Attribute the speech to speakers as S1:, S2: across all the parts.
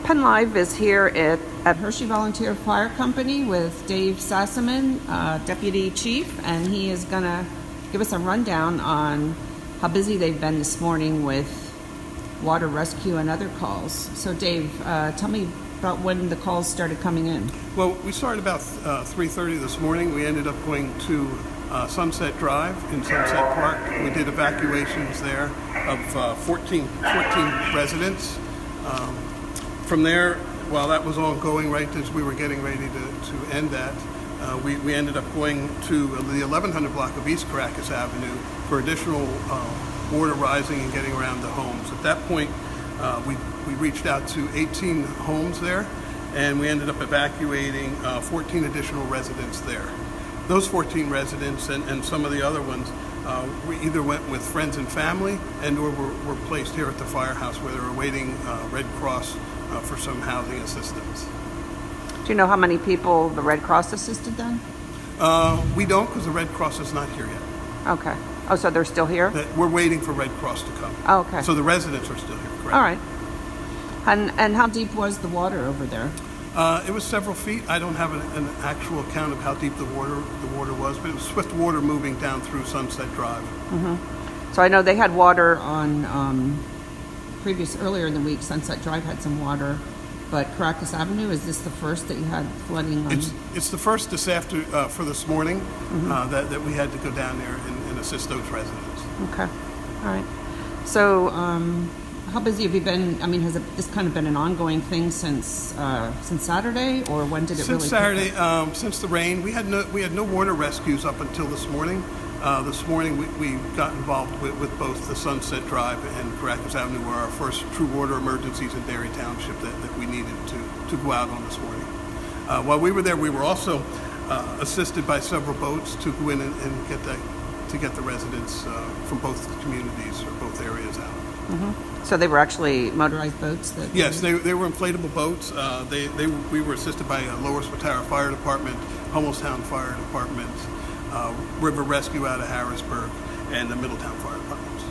S1: PennLive is here at Hershey Volunteer Fire Company with Dave Sassanian, Deputy Chief, and he is going to give us a rundown on how busy they've been this morning with water rescue and other calls. So Dave, tell me about when the calls started coming in.
S2: Well, we started about 3:30 this morning. We ended up going to Sunset Drive in Sunset Park. We did evacuations there of 14 residents. From there, while that was ongoing, right as we were getting ready to end that, we ended up going to the 1100 block of East Caracas Avenue for additional water rising and getting around the homes. At that point, we reached out to 18 homes there, and we ended up evacuating 14 additional residents there. Those 14 residents and some of the other ones, we either went with friends and family and or were placed here at the firehouse where they were awaiting Red Cross for some housing assistance.
S1: Do you know how many people the Red Cross assisted then?
S2: We don't, because the Red Cross is not here yet.
S1: Okay. Oh, so they're still here?
S2: We're waiting for Red Cross to come.
S1: Oh, okay.
S2: So the residents are still here, correct?
S1: All right. And how deep was the water over there?
S2: It was several feet. I don't have an actual count of how deep the water was, but it was swift water moving down through Sunset Drive.
S1: Mm-hmm. So I know they had water on earlier in the week. Sunset Drive had some water, but Caracas Avenue, is this the first that you had flooding on?
S2: It's the first for this morning. That we had to go down there and assist those residents.
S1: Okay, all right. So how busy have you been? I mean, has this kind of been an ongoing thing since Saturday, or when did it really?
S2: Since Saturday, since the rain, we had no water rescues up until this morning. This morning we got involved with both the Sunset Drive and Caracas Avenue, were our first true water emergencies in Dairy Township that we needed to go out on this morning. While we were there, we were also assisted by several boats to go in and get the residents from both communities or both areas out.
S1: Mm-hmm. So they were actually motorized boats?
S2: Yes, they were inflatable boats. We were assisted by Lower Swatara Fire Department, Hummelstown Fire Department, River Rescue out of Harrisburg, and the Middletown Fire Departments.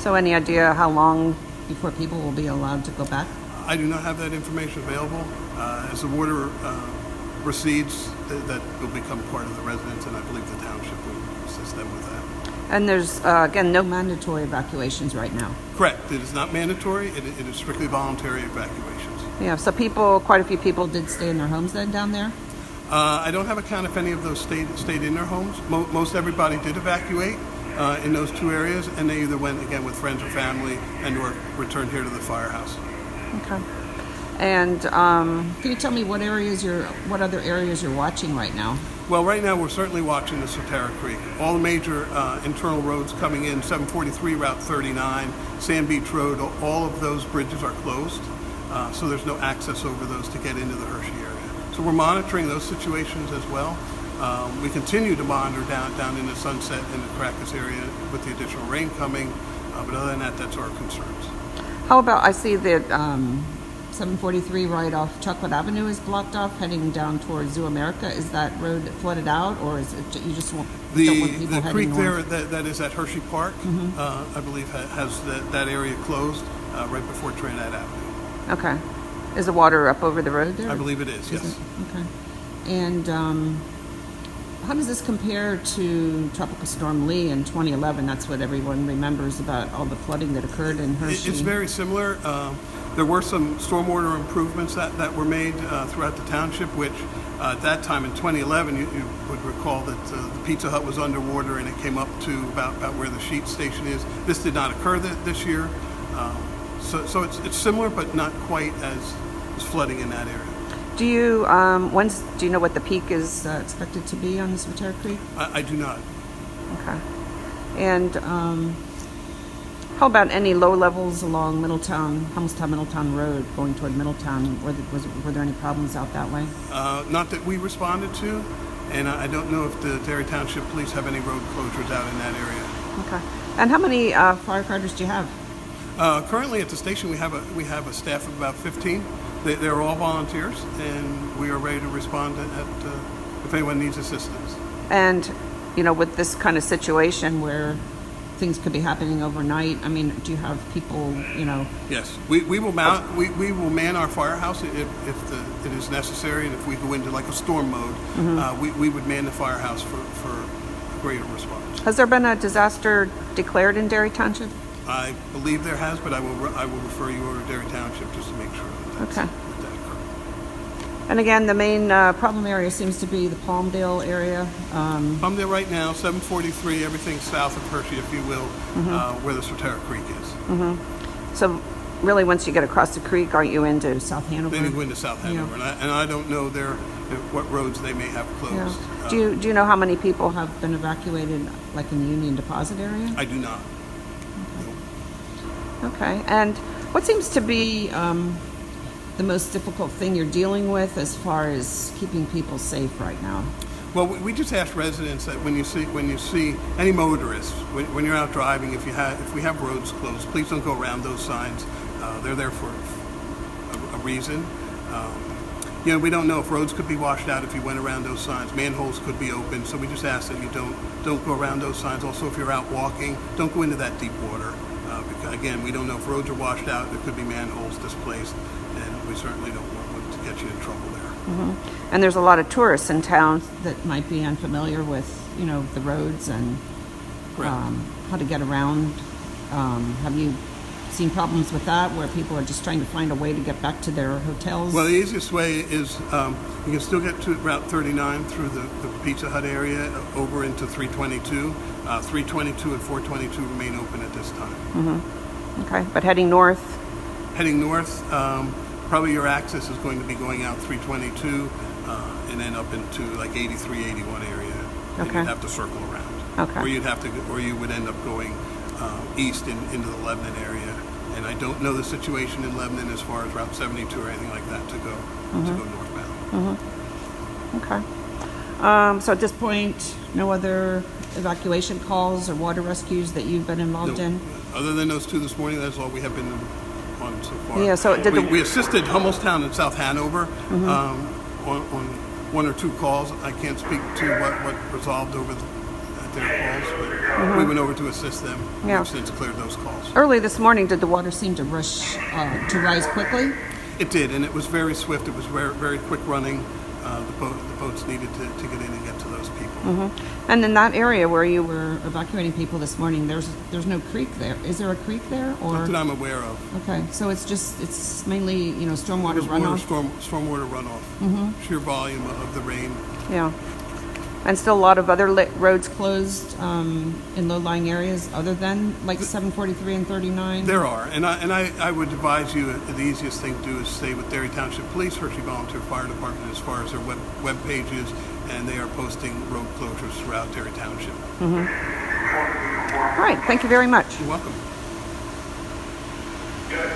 S1: So any idea how long before people will be allowed to go back?
S2: I do not have that information available. As the water recedes, that will become part of the residents, and I believe the township will assist them with that.
S1: And there's, again, no mandatory evacuations right now?
S2: Correct. It is not mandatory. It is strictly voluntary evacuations.
S1: Yeah, so quite a few people did stay in their homes then down there?
S2: I don't have a count if any of those stayed in their homes. Most everybody did evacuate in those two areas, and they either went, again, with friends or family and or returned here to the firehouse.
S1: Okay. And can you tell me what other areas you're watching right now?
S2: Well, right now we're certainly watching the Swatara Creek. All the major internal roads coming in, 743, Route 39, Sand Beach Road, all of those bridges are closed, so there's no access over those to get into the Hershey area. So we're monitoring those situations as well. We continue to monitor down in the Sunset and the Caracas area with the additional rain coming, but other than that, that's our concerns.
S1: How about, I see that 743 right off Chocolate Avenue is blocked off heading down towards Zoo America. Is that road flooded out, or is it you just don't want people
S2: the creek
S1: north?
S2: there that is at Hershey Park, I believe has that area closed right before Trinidad Avenue.
S1: Okay. Is the water up over the road there?
S2: I believe it is, yes.
S1: Okay. And how does this compare to Tropical Storm Lee in 2011? That's what everyone remembers about all the flooding that occurred in Hershey.
S2: It's very similar. There were some stormwater improvements that were made throughout the township, which at that time in 2011, you would recall that the Pizza Hut was underwater and it came up to about where the sheet station is. This did not occur this year. So it's similar, but not quite as flooding in that area.
S1: Do you know what the peak is expected to be on the Swatara Creek?
S2: I do not.
S1: Okay. And how about any low levels along Hummelstown Road going toward Middletown? Were there any problems out that way?
S2: Not that we responded to, and I don't know if the Dairy Township Police have any road closures out in that area.
S1: Okay. And how many firefighters do you have?
S2: Currently at the station we have a staff of about 15. They're all volunteers, and we are ready to respond if anyone needs assistance.
S1: And with this kind of situation where things could be happening overnight. I mean, do you have people, you know?
S2: Yes, we will man our firehouse if it is necessary, and if we go into like a storm mode, we would man the firehouse for greater response.
S1: Has there been a disaster declared in Derry Township?
S2: I believe there has, but I will refer you over to Derry Township just to make sure that that occurred.
S1: And again, the main problem area seems to be the Palmdale area.
S2: Palmdale right now, 743, everything south of Hershey, if you will, where the Soterra Creek is.
S1: So really, once you get across the creek, aren't you into South Hanover?
S2: Then you go into South Hanover, and I don't know what roads they may have closed.
S1: Yeah. Do you know how many people have been evacuated, like in the Union Deposit area?
S2: I do not.
S1: Okay. And what seems to be the most difficult thing you're dealing with as far as keeping people safe right now?
S2: Well, we just ask residents that when you see any motorists, when you're out driving, if we have roads closed, please don't go around those signs. They're there for a reason. We don't know if roads could be washed out if you went around those signs. Manholes could be open, so we just ask that you don't go around those signs. Also, if you're out walking, don't go into that deep water. Because, again, we don't know if roads are washed out. There could be manholes displaced, and we certainly don't want to get you in trouble there.
S1: And there's a lot of tourists in town that might be unfamiliar with, the roads and how to get around. Have you seen problems with that, where people are just trying to find a way to get back to their hotels?
S2: Well, the easiest way is you can still get to Route 39 through the Pizza Hut area over into 322. 322 and 422 remain open at this time.
S1: Okay, but heading north?
S2: Heading north, probably your access is going to be going out 322 and then up into like 83, 81 area. And you'd have to circle around.
S1: Okay.
S2: Or you would end up going east into the Lebanon area. And I don't know the situation in Lebanon as far as Route 72 or anything like that to go northbound.
S1: Okay. So at this point, no other evacuation calls or water rescues that you've been involved in?
S2: Other than those two this morning, that's all we have been on so far.
S1: Yeah, so
S2: we assisted Hummelstown and South Hanover on one or two calls. I can't speak to what resolved over their calls, but we went over to assist them. We've since cleared those calls.
S1: Early this morning, did the water seem to to rise quickly?
S2: It did, and it was very swift. It was very, very quick running. The boats needed to get in and get to those people.
S1: And in that area where you were evacuating people this morning, there's no creek there. Is there a creek there? Or?
S2: Not that I'm aware of.
S1: Okay, so it's mainly stormwater runoff.
S2: Stormwater runoff. Sheer volume of the rain.
S1: Yeah. And still a lot of other roads closed in low-lying areas other than like 743 and 39?
S2: There are. And I would advise you the easiest thing to do is stay with Derry Township Police, Hershey Volunteer Fire Department as far as their web pages, and they are posting road closures throughout Derry Township.
S1: All right. Thank you very much.
S2: You're welcome.
S3: Good.